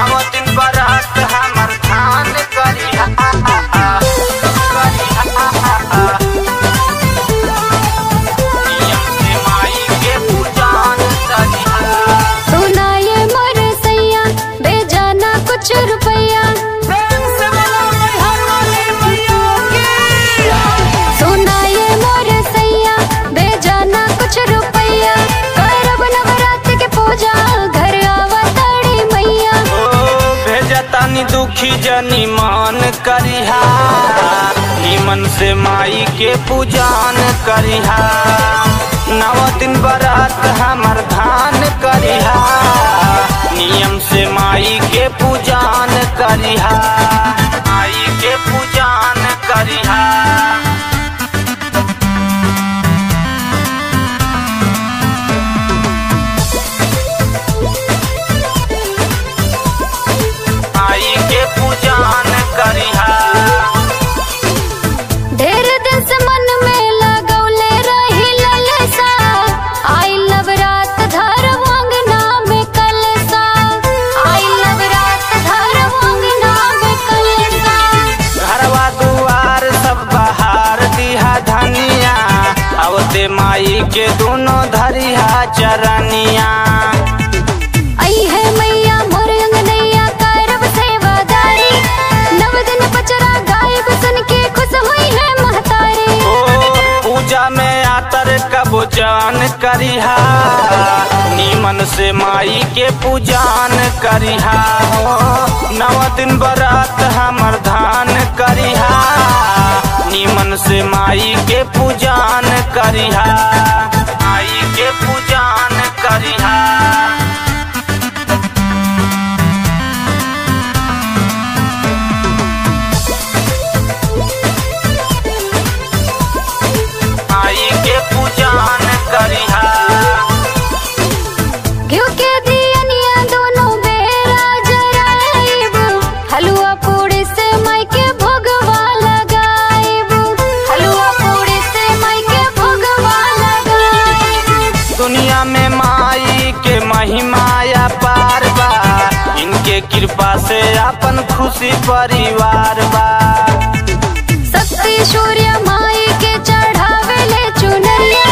नव दिन बरात हमर धान करिहा नियम से माई के पूजान करिहा। सुनाए मोर सैया बेजाना कुछ रुपया, प्रेम से बोलो मैहर वाली मैया की। सुनाए मोर सैया बेजाना कुछ रुपया, करब नवरात्र के पूजा घर आवताड़ी मैया। ओ भेजा तानी दुखी जनी मान करिहा निमन से माई के पूजान करिहा। नव दिन बरात हमर धान करिहा नियम से माई के पूजान करिहा माई के पूजान करिहा। माई के पूजान करिहा। ढेर दिन से मन में लगौले रही ललसा, आई नवरात धरब अंगना में कलसा, आई नवरात धरब अंगना में कलसा। घरवा दुआर सब बहार दिहा धनिया, आवते माई के दोनों धरिहा चरनिया। आई है मैया मोर अंगनैया करब सेवादारी, नव दिन पचरा गायब सुन के खुश हुई है महतारी। ओ पूजा में आतर कबो जान करिहा निमन से माई के पूजान करिहा। हो नव दिन बरात हमर धान करिहा निमन से माई के पूजान करिहा माई के पूजान करिहा। माई के पूजान करिहा। घिउ के दियनिया दोनों बेरा जराइब, हलुआ पूड़ी से माई के भोगवा लगाइब, हलुआ पूड़ी से माई के भोगवा लगाइब। दुनिया में माई के महिमाया पार बा, इनके कृपा से अपन खुशी परिवार बा। शक्ति सूर्य माई के चढ़ावे ले चुनरिया,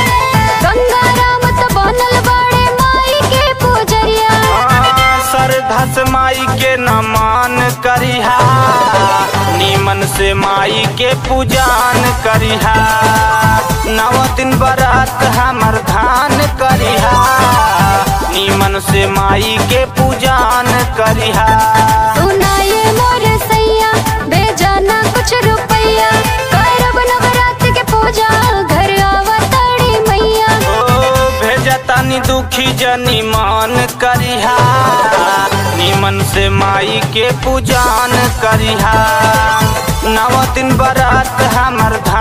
गंगा राम त बनल बड़े माई के पूजरिया। श्रद्धा से माई के नमन करिहा निमन से माई के पूजान करिहा। नव दिन बरात हमर धान करिहा निमन से माई के पूजान करिहा। सुनाए मोर सैया बेजाना कुछ रुपया, करब नवरात्र के पूजा घर आवताड़ी मैया। ओ भेजा तानी दुखी जनी मान करिहा निमन से माई के पूजान करिहा। नव दिन बरात हमर धान